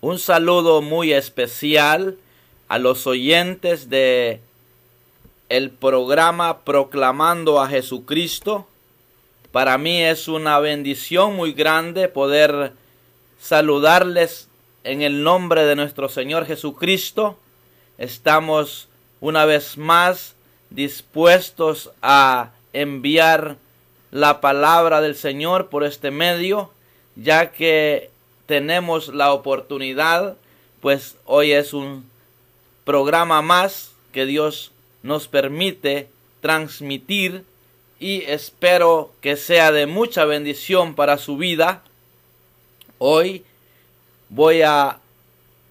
Un saludo muy especial a los oyentes de el programa Proclamando a Jesucristo. Para mí es una bendición muy grande poder saludarles en el nombre de nuestro Señor Jesucristo. Estamos una vez más dispuestos a enviar la palabra del Señor por este medio, ya que tenemos la oportunidad, pues hoy es un programa más que Dios nos permite transmitir y espero que sea de mucha bendición para su vida. Hoy voy a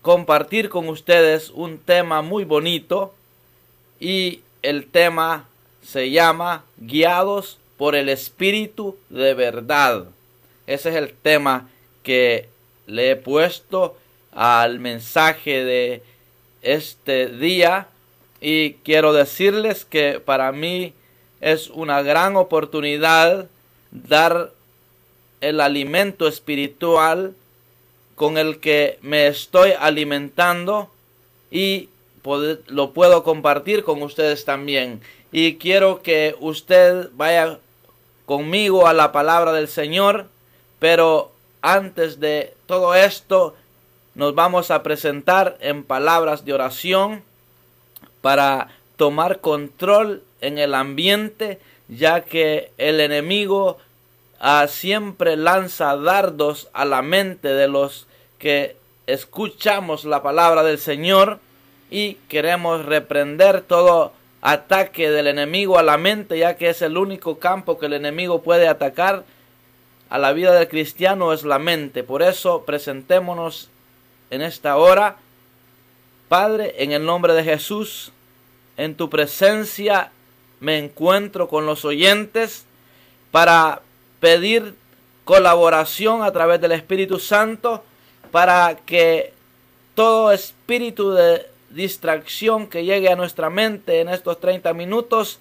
compartir con ustedes un tema muy bonito y el tema se llama Guiados por el Espíritu de Verdad. Ese es el tema que le he puesto al mensaje de este día y quiero decirles que para mí es una gran oportunidad dar el alimento espiritual con el que me estoy alimentando y lo puedo compartir con ustedes también. Y quiero que usted vaya conmigo a la palabra del Señor, pero antes de todo esto nos vamos a presentar en palabras de oración para tomar control en el ambiente, ya que el enemigo siempre lanza dardos a la mente de los que escuchamos la palabra del Señor y queremos reprender todo ataque del enemigo a la mente, ya que es el único campo que el enemigo puede atacar a la vida del cristiano, es la mente. Por eso presentémonos en esta hora. Padre, en el nombre de Jesús, en tu presencia me encuentro con los oyentes para pedir colaboración a través del Espíritu Santo para que todo espíritu de distracción que llegue a nuestra mente en estos 30 minutos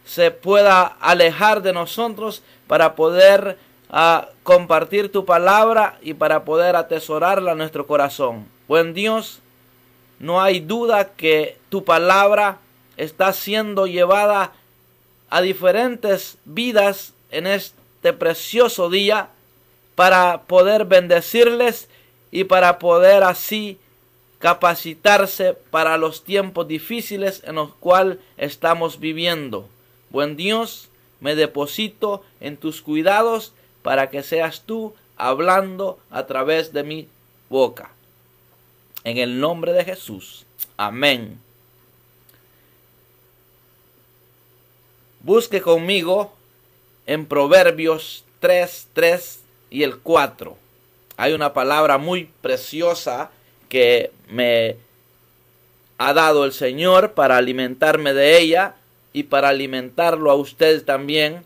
se pueda alejar de nosotros para poder compartir tu palabra y para poder atesorarla en nuestro corazón. Buen Dios, no hay duda que tu palabra está siendo llevada a diferentes vidas en este precioso día para poder bendecirles y para poder así capacitarse para los tiempos difíciles en los cuales estamos viviendo. Buen Dios, me deposito en tus cuidados para que seas tú hablando a través de mi boca. En el nombre de Jesús. Amén. Busque conmigo en Proverbios 3 y el 4. Hay una palabra muy preciosa que me ha dado el Señor para alimentarme de ella y para alimentarlo a usted también.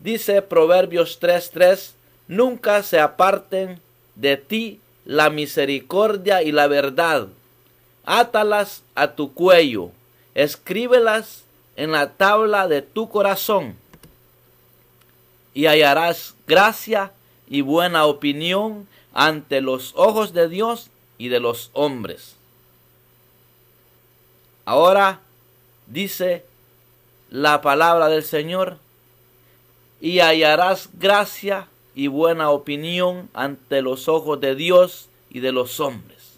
Dice Proverbios 3:3, nunca se aparten de ti la misericordia y la verdad. Átalas a tu cuello, escríbelas en la tabla de tu corazón, y hallarás gracia y buena opinión ante los ojos de Dios y de los hombres. Ahora dice la palabra del Señor, y hallarás gracia y buena opinión ante los ojos de Dios y de los hombres.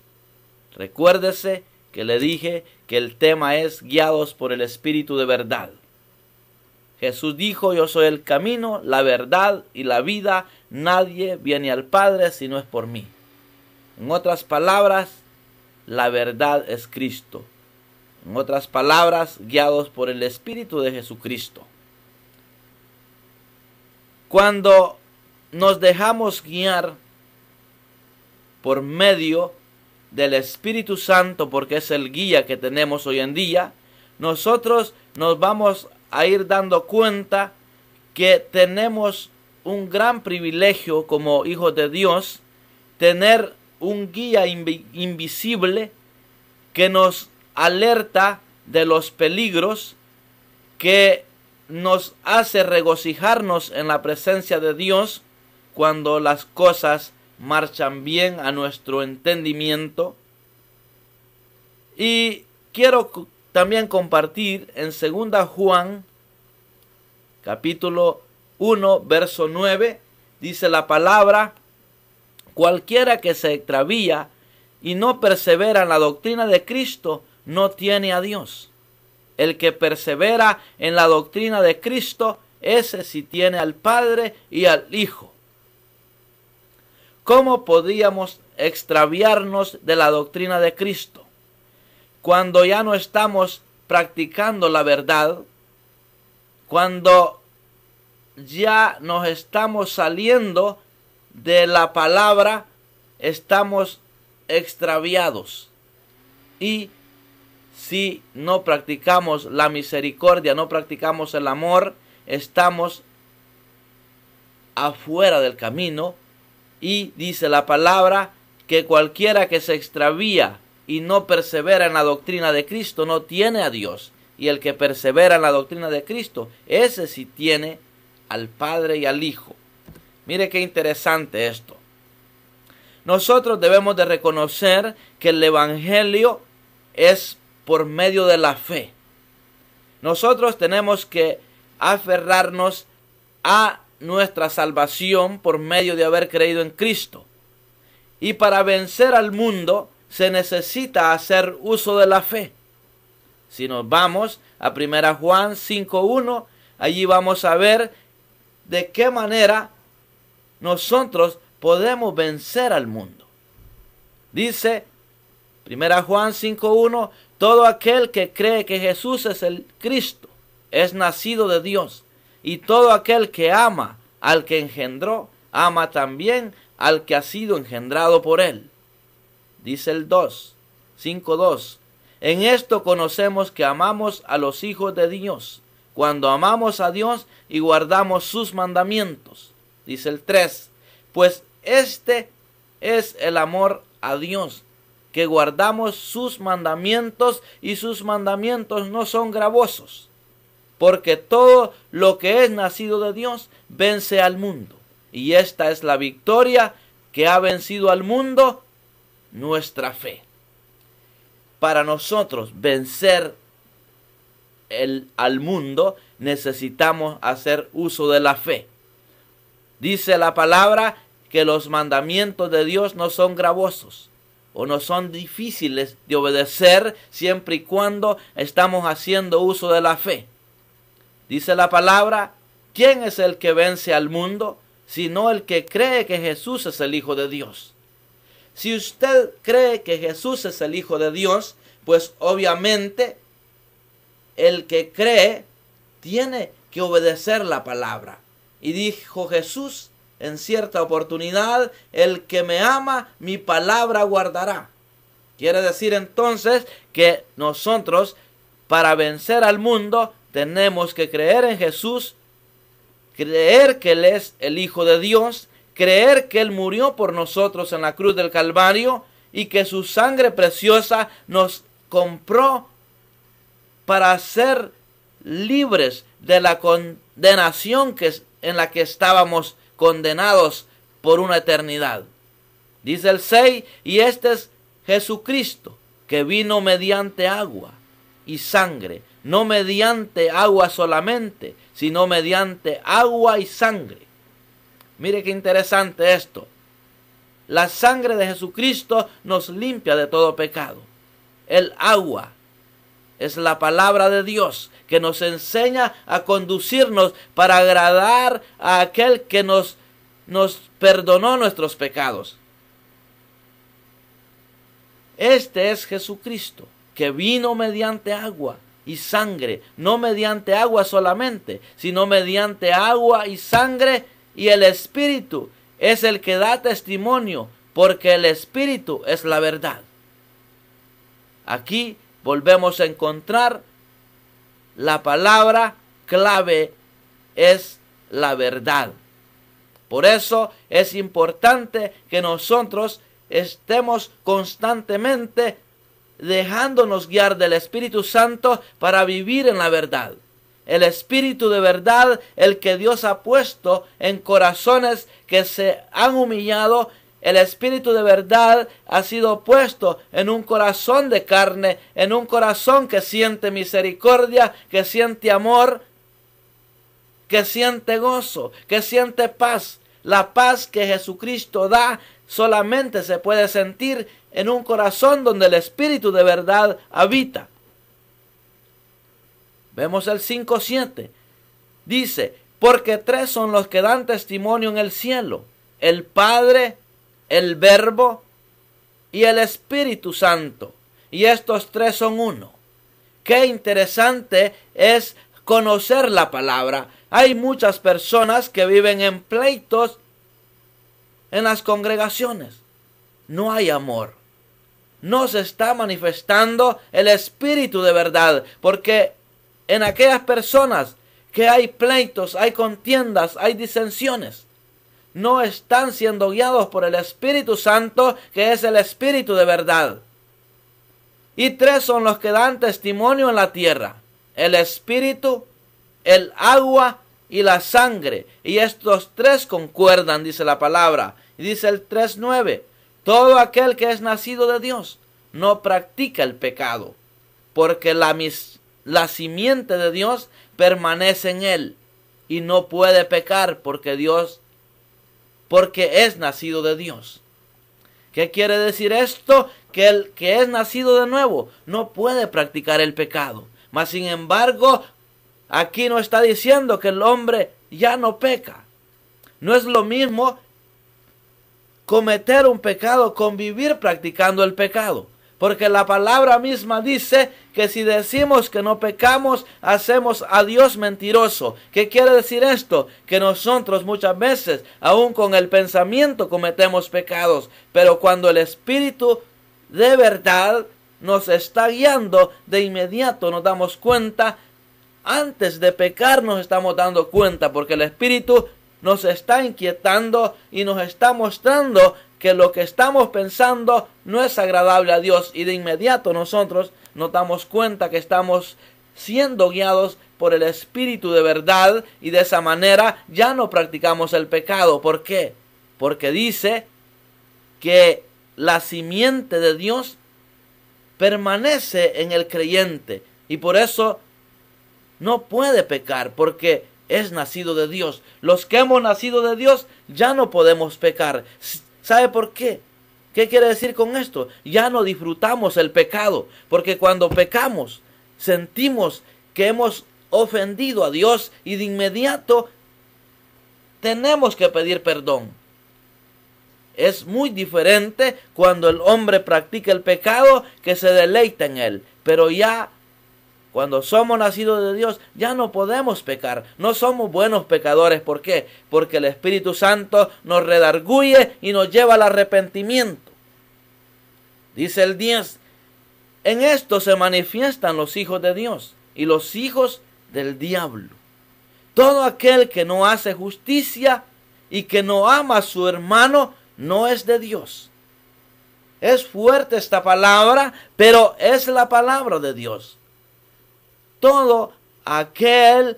Recuérdese que le dije que el tema es guiados por el Espíritu de verdad. Jesús dijo, yo soy el camino, la verdad y la vida. Nadie viene al Padre si no es por mí. En otras palabras, la verdad es Cristo. En otras palabras, guiados por el Espíritu de Jesucristo. Cuando nos dejamos guiar por medio del Espíritu Santo, porque es el guía que tenemos hoy en día, nosotros nos vamos a ir dando cuenta que tenemos un gran privilegio como hijos de Dios, tener un guía invisible que nos alerta de los peligros, que nos hace regocijarnos en la presencia de Dios cuando las cosas marchan bien a nuestro entendimiento. Y quiero también compartir en 2 Juan, capítulo 1, verso 9, dice la palabra: cualquiera que se extravía y no persevera en la doctrina de Cristo, no tiene a Dios. El que persevera en la doctrina de Cristo, ese sí tiene al Padre y al Hijo. ¿Cómo podríamos extraviarnos de la doctrina de Cristo? Cuando ya no estamos practicando la verdad, cuando ya nos estamos saliendo de la palabra, estamos extraviados. Y si no practicamos la misericordia, no practicamos el amor, estamos afuera del camino. Y dice la palabra que cualquiera que se extravía y no persevera en la doctrina de Cristo no tiene a Dios. Y el que persevera en la doctrina de Cristo, ese sí tiene al Padre y al Hijo. Mire qué interesante esto. Nosotros debemos de reconocer que el Evangelio es por medio de la fe. Nosotros tenemos que aferrarnos a nuestra salvación por medio de haber creído en Cristo. Y para vencer al mundo se necesita hacer uso de la fe. Si nos vamos a 1 Juan 5:1, allí vamos a ver de qué manera nosotros podemos vencer al mundo. Dice 1 Juan 5:1: todo aquel que cree que Jesús es el Cristo es nacido de Dios, y todo aquel que ama al que engendró, ama también al que ha sido engendrado por él. Dice el 5:2: en esto conocemos que amamos a los hijos de Dios, cuando amamos a Dios y guardamos sus mandamientos. Dice el 3: pues este es el amor a Dios, que guardamos sus mandamientos, y sus mandamientos no son gravosos, porque todo lo que es nacido de Dios vence al mundo. Y esta es la victoria que ha vencido al mundo, nuestra fe. Para nosotros vencer al mundo necesitamos hacer uso de la fe. Dice la palabra que los mandamientos de Dios no son gravosos o no son difíciles de obedecer siempre y cuando estamos haciendo uso de la fe. Dice la palabra: ¿quién es el que vence al mundo? Sino el que cree que Jesús es el Hijo de Dios. Si usted cree que Jesús es el Hijo de Dios, pues obviamente el que cree tiene que obedecer la palabra. Y dijo Jesús en cierta oportunidad: el que me ama, mi palabra guardará. Quiere decir entonces que nosotros, para vencer al mundo, tenemos que creer en Jesús, creer que Él es el Hijo de Dios, creer que Él murió por nosotros en la cruz del Calvario y que su sangre preciosa nos compró para ser libres de la condenación en la que estábamos condenados por una eternidad. Dice el 6: y este es Jesucristo, que vino mediante agua y sangre, no mediante agua solamente, sino mediante agua y sangre. Mire qué interesante esto. La sangre de Jesucristo nos limpia de todo pecado. El agua es la palabra de Dios que nos enseña a conducirnos para agradar a aquel que nos perdonó nuestros pecados. Este es Jesucristo, que vino mediante agua y sangre, no mediante agua solamente, sino mediante agua y sangre, y el Espíritu es el que da testimonio, porque el Espíritu es la verdad. Aquí volvemos a encontrar la palabra clave, es la verdad. Por eso es importante que nosotros estemos constantemente dejándonos guiar del Espíritu Santo para vivir en la verdad. El Espíritu de verdad, el que Dios ha puesto en corazones que se han humillado el Espíritu de verdad ha sido puesto en un corazón de carne, en un corazón que siente misericordia, que siente amor, que siente gozo, que siente paz. La paz que Jesucristo da solamente se puede sentir en un corazón donde el Espíritu de verdad habita. Vemos el 5:7. Dice, porque 3 son los que dan testimonio en el cielo: el Padre, el Verbo y el Espíritu Santo. Y estos 3 son uno. Qué interesante es conocer la palabra. Hay muchas personas que viven en pleitos en las congregaciones. No hay amor. No se está manifestando el Espíritu de verdad, porque en aquellas personas que hay pleitos, hay contiendas, hay disensiones, no están siendo guiados por el Espíritu Santo, que es el Espíritu de verdad. Y 3 son los que dan testimonio en la tierra: el Espíritu, el agua y la sangre. Y estos 3 concuerdan, dice la palabra. Y dice el 3:9, todo aquel que es nacido de Dios no practica el pecado, porque la simiente de Dios permanece en él y no puede pecar porque es nacido de Dios. ¿Qué quiere decir esto? Que el que es nacido de nuevo no puede practicar el pecado. Mas sin embargo, aquí no está diciendo que el hombre ya no peca. No es lo mismo cometer un pecado, convivir practicando el pecado. Porque la palabra misma dice que si decimos que no pecamos, hacemos a Dios mentiroso. ¿Qué quiere decir esto? Que nosotros muchas veces, aún con el pensamiento, cometemos pecados. Pero cuando el Espíritu de verdad nos está guiando, de inmediato nos damos cuenta. Antes de pecar nos estamos dando cuenta, porque el Espíritu nos está inquietando y nos está mostrando que lo que estamos pensando no es agradable a Dios, y de inmediato nosotros nos damos cuenta que estamos siendo guiados por el Espíritu de verdad, y de esa manera ya no practicamos el pecado. ¿Por qué? Porque dice que la simiente de Dios permanece en el creyente, y por eso no puede pecar, porque es nacido de Dios. Los que hemos nacido de Dios ya no podemos pecar. ¿Sabe por qué? ¿Qué quiere decir con esto? Ya no disfrutamos el pecado, porque cuando pecamos sentimos que hemos ofendido a Dios y de inmediato tenemos que pedir perdón. Es muy diferente cuando el hombre practica el pecado, que se deleita en él, pero ya cuando somos nacidos de Dios, ya no podemos pecar. No somos buenos pecadores. ¿Por qué? Porque el Espíritu Santo nos redarguye y nos lleva al arrepentimiento. Dice el 10, en esto se manifiestan los hijos de Dios y los hijos del diablo. Todo aquel que no hace justicia y que no ama a su hermano no es de Dios. Es fuerte esta palabra, pero es la palabra de Dios. Todo aquel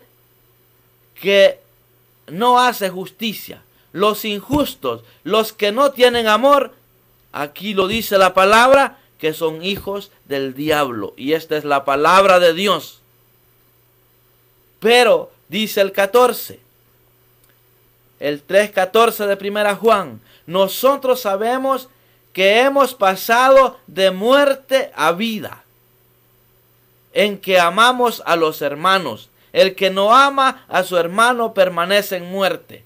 que no hace justicia, los injustos, los que no tienen amor, aquí lo dice la palabra, que son hijos del diablo. Y esta es la palabra de Dios. Pero, dice el 14, el 3:14 de 1 Juan, nosotros sabemos que hemos pasado de muerte a vida, en que amamos a los hermanos. El que no ama a su hermano permanece en muerte.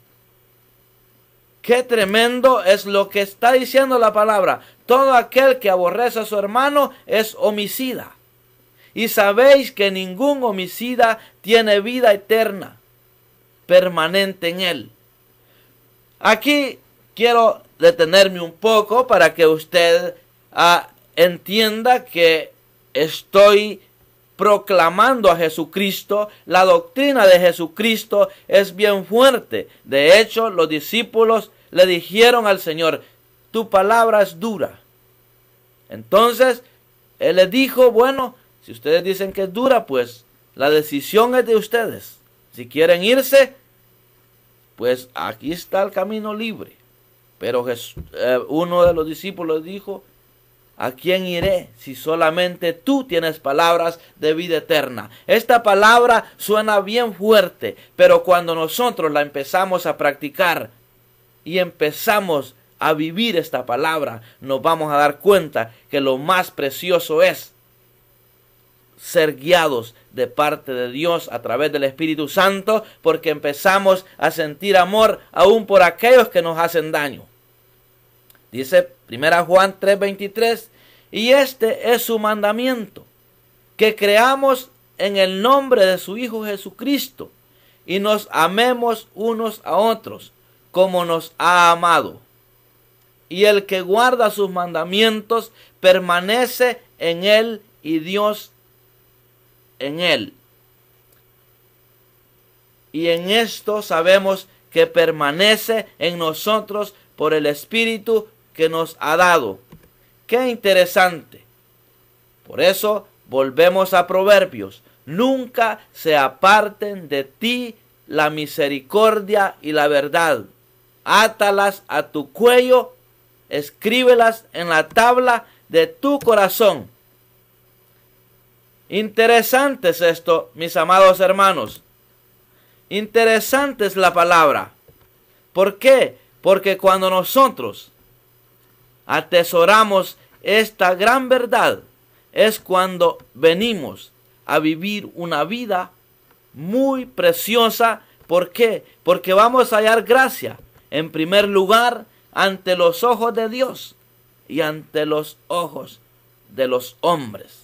Qué tremendo es lo que está diciendo la palabra. Todo aquel que aborrece a su hermano es homicida. Y sabéis que ningún homicida tiene vida eterna permanente en él. Aquí quiero detenerme un poco para que usted entienda que estoy proclamando a Jesucristo. La doctrina de Jesucristo es bien fuerte. De hecho, los discípulos le dijeron al Señor, tu palabra es dura. Entonces, Él les dijo, bueno, si ustedes dicen que es dura, pues la decisión es de ustedes. Si quieren irse, pues aquí está el camino libre. Pero uno de los discípulos dijo: ¿a quién iré si solamente tú tienes palabras de vida eterna? Esta palabra suena bien fuerte, pero cuando nosotros la empezamos a practicar y empezamos a vivir esta palabra, nos vamos a dar cuenta que lo más precioso es ser guiados de parte de Dios a través del Espíritu Santo, porque empezamos a sentir amor aún por aquellos que nos hacen daño. Dice 1 Juan 3:23, y este es su mandamiento, que creamos en el nombre de su Hijo Jesucristo y nos amemos unos a otros como nos ha amado. Y el que guarda sus mandamientos permanece en él y Dios en él. Y en esto sabemos que permanece en nosotros por el Espíritu que nos ha dado. ¡Qué interesante! Por eso volvemos a Proverbios. Nunca se aparten de ti la misericordia y la verdad. Átalas a tu cuello, escríbelas en la tabla de tu corazón. Interesante es esto, mis amados hermanos. Interesante es la palabra. ¿Por qué? Porque cuando nosotros atesoramos esta gran verdad, es cuando venimos a vivir una vida muy preciosa. ¿Por qué? Porque vamos a hallar gracia, en primer lugar, ante los ojos de Dios y ante los ojos de los hombres.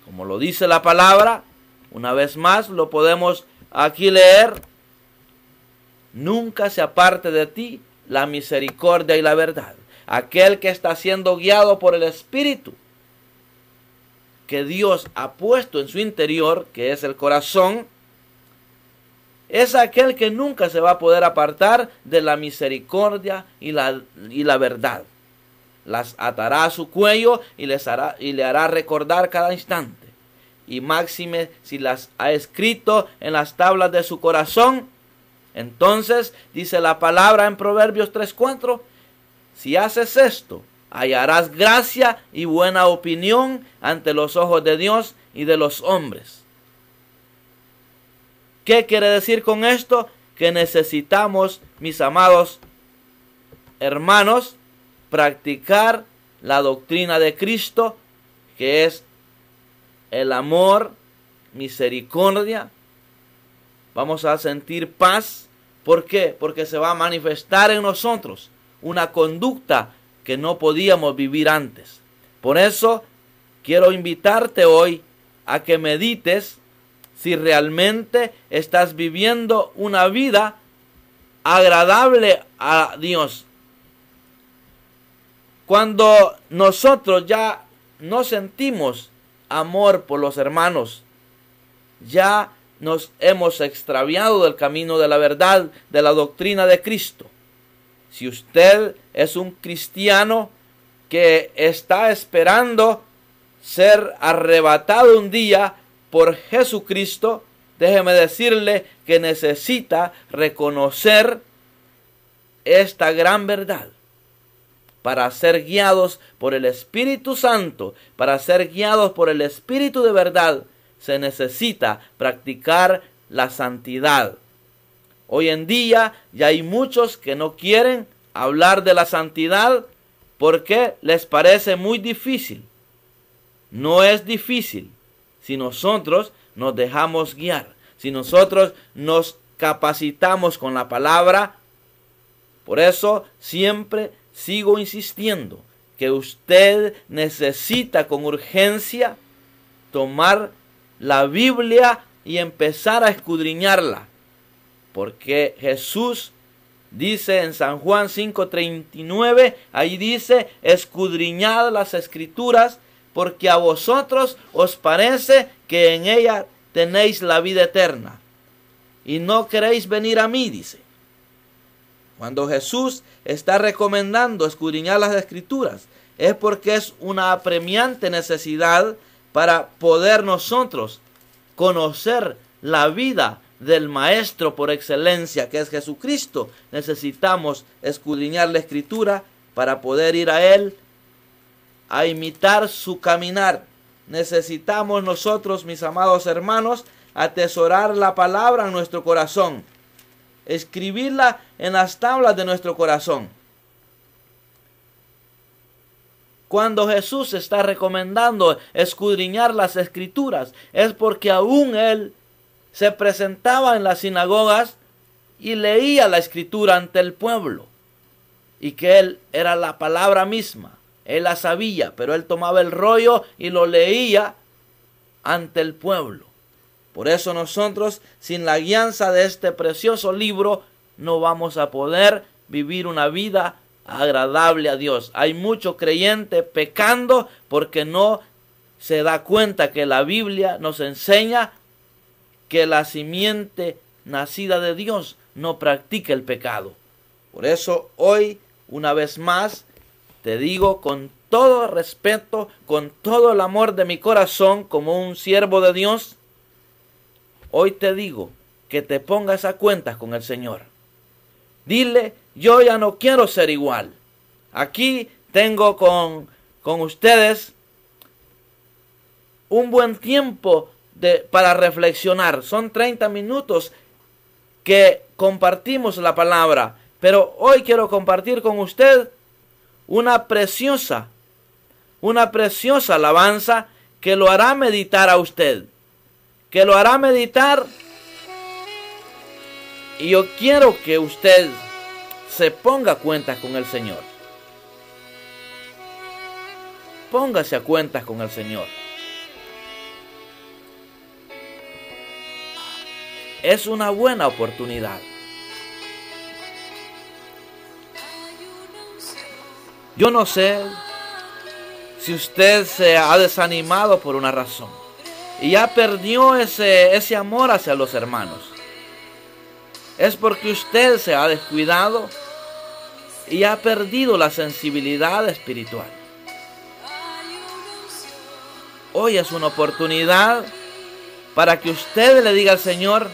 Como lo dice la palabra, una vez más lo podemos aquí leer: nunca se aparte de ti la misericordia y la verdad. Aquel que está siendo guiado por el Espíritu que Dios ha puesto en su interior, que es el corazón, es aquel que nunca se va a poder apartar de la misericordia y la verdad. Las atará a su cuello y le hará recordar cada instante. Y máxime si las ha escrito en las tablas de su corazón. Entonces, dice la palabra en Proverbios 3:4, si haces esto, hallarás gracia y buena opinión ante los ojos de Dios y de los hombres. ¿Qué quiere decir con esto? Que necesitamos, mis amados hermanos, practicar la doctrina de Cristo, que es el amor, misericordia. Vamos a sentir paz. ¿Por qué? Porque se va a manifestar en nosotros una conducta que no podíamos vivir antes. Por eso quiero invitarte hoy a que medites si realmente estás viviendo una vida agradable a Dios. Cuando nosotros ya no sentimos amor por los hermanos, ya nos hemos extraviado del camino de la verdad, de la doctrina de Cristo. Si usted es un cristiano que está esperando ser arrebatado un día por Jesucristo, déjeme decirle que necesita reconocer esta gran verdad. Para ser guiados por el Espíritu Santo, para ser guiados por el Espíritu de verdad, se necesita practicar la santidad. Hoy en día ya hay muchos que no quieren hablar de la santidad porque les parece muy difícil. No es difícil si nosotros nos dejamos guiar, si nosotros nos capacitamos con la palabra. Por eso siempre sigo insistiendo que usted necesita con urgencia tomar la Biblia y empezar a escudriñarla. Porque Jesús dice en San Juan 5:39, ahí dice: escudriñad las Escrituras, porque a vosotros os parece que en ellas tenéis la vida eterna, y no queréis venir a mí, dice. Cuando Jesús está recomendando escudriñar las Escrituras, es porque es una apremiante necesidad para poder nosotros conocer la vida del Maestro por excelencia, que es Jesucristo, necesitamos escudriñar la Escritura para poder ir a Él, a imitar su caminar. Necesitamos nosotros, mis amados hermanos, atesorar la palabra en nuestro corazón, escribirla en las tablas de nuestro corazón. Cuando Jesús está recomendando escudriñar las Escrituras, es porque aún Él se presentaba en las sinagogas y leía la Escritura ante el pueblo, y que Él era la palabra misma. Él la sabía, pero Él tomaba el rollo y lo leía ante el pueblo. Por eso nosotros, sin la guianza de este precioso libro, no vamos a poder vivir una vida agradable a Dios. Hay mucho creyente pecando porque no se da cuenta que la Biblia nos enseña que la simiente nacida de Dios no practica el pecado. Por eso hoy, una vez más, te digo con todo respeto, con todo el amor de mi corazón, como un siervo de Dios, hoy te digo que te pongas a cuentas con el Señor. Dile, yo ya no quiero ser igual. Aquí tengo con ustedes un buen tiempo para reflexionar. Son 30 minutos que compartimos la palabra. Pero hoy quiero compartir con usted una preciosa alabanza que lo hará meditar a usted. Que lo hará meditar. Y yo quiero que usted se ponga a cuentas con el Señor. Póngase a cuentas con el Señor. Es una buena oportunidad. Yo no sé si usted se ha desanimado por una razón y ya perdió ese amor hacia los hermanos. Es porque usted se ha descuidado y ha perdido la sensibilidad espiritual. Hoy es una oportunidad para que usted le diga al Señor,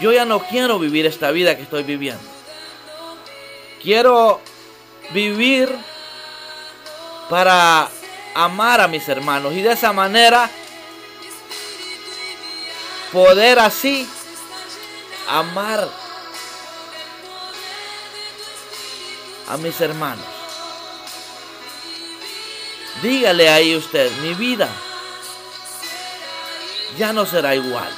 yo ya no quiero vivir esta vida que estoy viviendo. Quiero vivir para amar a mis hermanos y de esa manera poder así amar a mis hermanos. Dígale ahí usted, mi vida ya no será igual.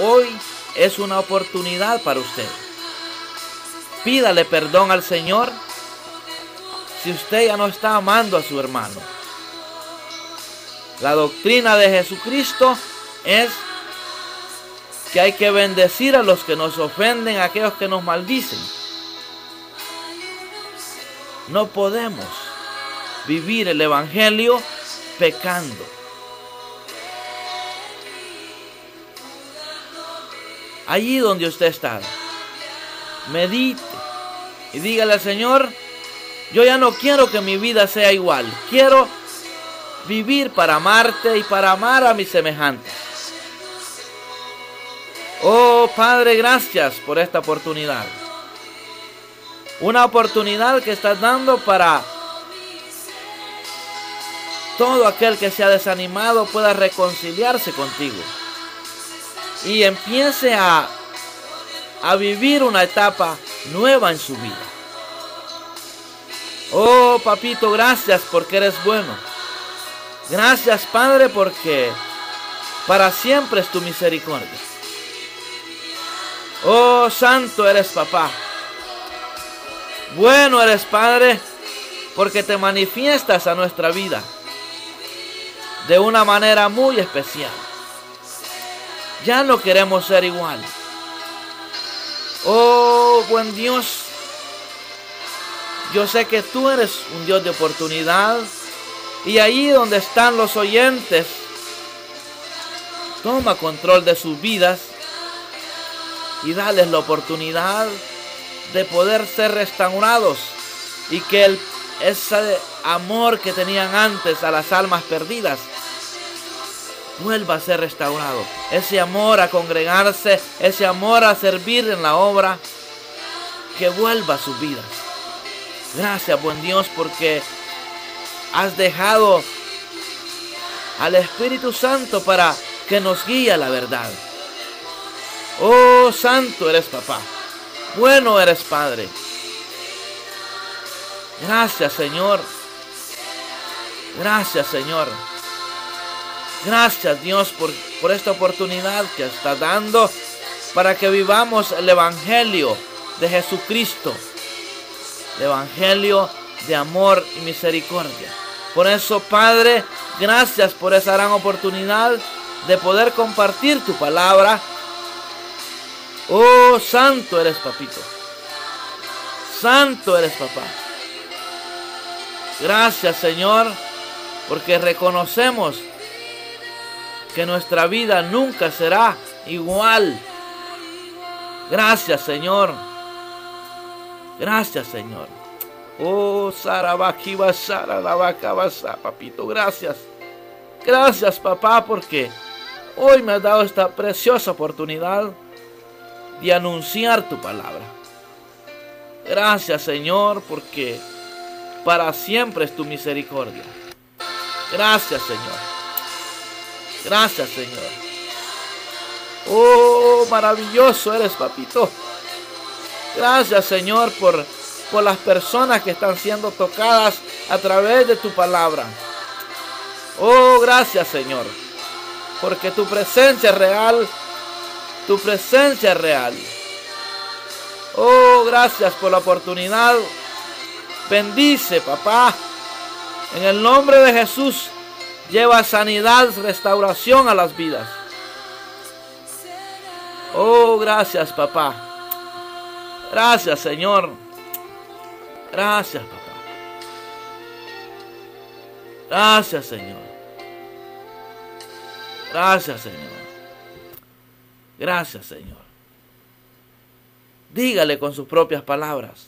Hoy es una oportunidad para usted. Pídale perdón al Señor si usted ya no está amando a su hermano. La doctrina de Jesucristo es que hay que bendecir a los que nos ofenden, a aquellos que nos maldicen. No podemos vivir el Evangelio pecando. Allí donde usted está, medite y dígale al Señor, yo ya no quiero que mi vida sea igual. Quiero vivir para amarte y para amar a mis semejantes. Oh Padre, gracias por esta oportunidad. Una oportunidad que estás dando para todo aquel que se ha desanimado pueda reconciliarse contigo y empiece a vivir una etapa nueva en su vida. Oh Papito, gracias porque eres bueno. Gracias Padre porque para siempre es tu misericordia. Oh Santo eres Papá. Bueno eres Padre porque te manifiestas a nuestra vida de una manera muy especial. Ya no queremos ser igual. Oh, buen Dios, yo sé que tú eres un Dios de oportunidad y ahí donde están los oyentes, toma control de sus vidas y dales la oportunidad de poder ser restaurados y que ese amor que tenían antes a las almas perdidas vuelva a ser restaurado. Ese amor a congregarse, ese amor a servir en la obra, que vuelva a sus vidas. Gracias, buen Dios, porque has dejado al Espíritu Santo para que nos guíe a la verdad. Oh, santo eres papá. Bueno eres Padre. Gracias, Señor. Gracias, Señor. Gracias, Dios, por esta oportunidad que estás dando para que vivamos el Evangelio de Jesucristo. El Evangelio de amor y misericordia. Por eso, Padre, gracias por esa gran oportunidad de poder compartir tu palabra. Oh, santo eres, papito. Santo eres, papá. Gracias, Señor, porque reconocemos que nuestra vida nunca será igual. Gracias, Señor. Gracias, Señor. Oh, Sarabakiba, Sarabakabasa, papito, gracias. Gracias, papá, porque hoy me has dado esta preciosa oportunidad de anunciar tu palabra. Gracias, Señor, porque para siempre es tu misericordia. Gracias, Señor. Gracias, Señor. Oh, maravilloso eres, papito. Gracias, Señor, por las personas que están siendo tocadas a través de tu palabra. Oh, gracias, Señor, porque tu presencia es real. Tu presencia es real. Oh, gracias por la oportunidad. Bendice, papá. En el nombre de Jesús, lleva sanidad, restauración a las vidas. Oh, gracias, papá. Gracias, Señor. Gracias, papá. Gracias, Señor. Gracias, Señor. Gracias, Señor. Dígale con sus propias palabras: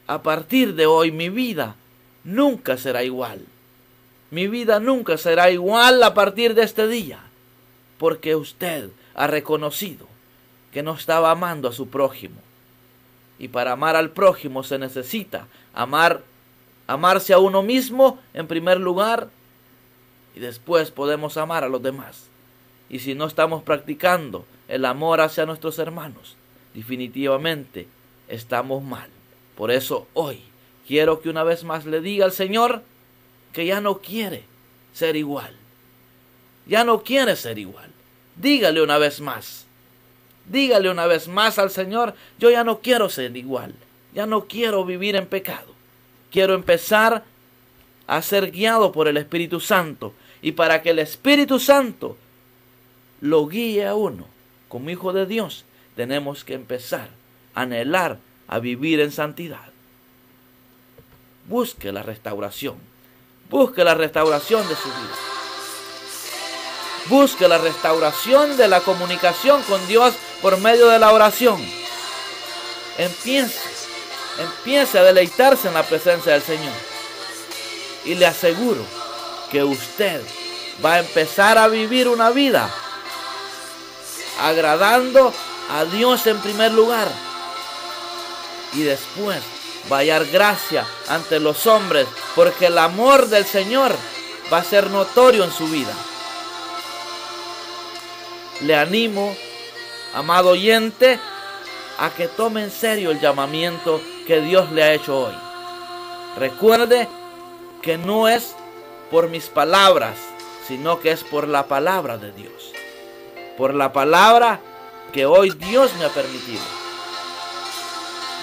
a partir de hoy mi vida nunca será igual. Mi vida nunca será igual a partir de este día, porque usted ha reconocido que no estaba amando a su prójimo. Y para amar al prójimo se necesita amarse a uno mismo en primer lugar, y después podemos amar a los demás. Y si no estamos practicando el amor hacia nuestros hermanos, definitivamente estamos mal. Por eso hoy quiero que una vez más le diga al Señor que ya no quiere ser igual. Ya no quiere ser igual. Dígale una vez más. Dígale una vez más al Señor: yo ya no quiero ser igual. Ya no quiero vivir en pecado. Quiero empezar a ser guiado por el Espíritu Santo. Y para que el Espíritu Santo lo guíe a uno como hijo de Dios, tenemos que empezar a anhelar a vivir en santidad. Busque la restauración. Busque la restauración de su vida. Busque la restauración de la comunicación con Dios por medio de la oración. Empiece a deleitarse en la presencia del Señor. Y le aseguro que usted va a empezar a vivir una vida agradando a Dios en primer lugar. Y después va a hallar gracia ante los hombres, porque el amor del Señor va a ser notorio en su vida. Le animo, amado oyente, a que tome en serio el llamamiento que Dios le ha hecho hoy. Recuerde que no es por mis palabras, sino que es por la palabra de Dios. Por la palabra que hoy Dios me ha permitido.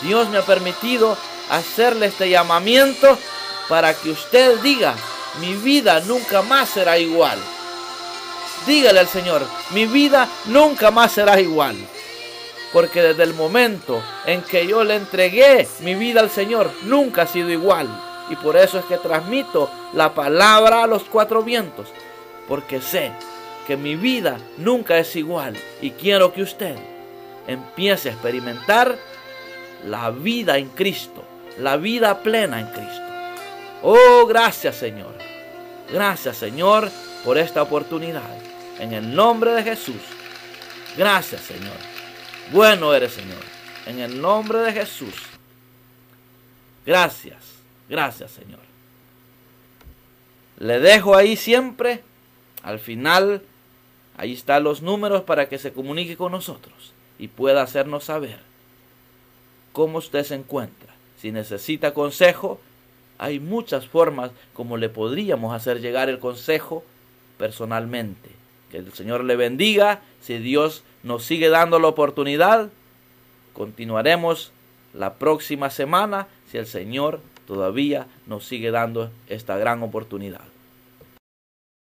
Dios me ha permitido hacerle este llamamiento para que usted diga: mi vida nunca más será igual. Dígale al Señor: mi vida nunca más será igual. Porque desde el momento en que yo le entregué mi vida al Señor, nunca ha sido igual. Y por eso es que transmito la palabra a los cuatro vientos. Porque sé que mi vida nunca es igual. Y quiero que usted empiece a experimentar la vida en Cristo. La vida plena en Cristo. Oh, gracias, Señor. Gracias, Señor. por esta oportunidad. En el nombre de Jesús. Gracias, Señor. Bueno eres, Señor. En el nombre de Jesús. Gracias. Gracias, Señor. Le dejo ahí siempre. Al final, ahí están los números para que se comunique con nosotros y pueda hacernos saber cómo usted se encuentra. Si necesita consejo, hay muchas formas como le podríamos hacer llegar el consejo personalmente. Que el Señor le bendiga. Si Dios nos sigue dando la oportunidad, continuaremos la próxima semana si el Señor todavía nos sigue dando esta gran oportunidad.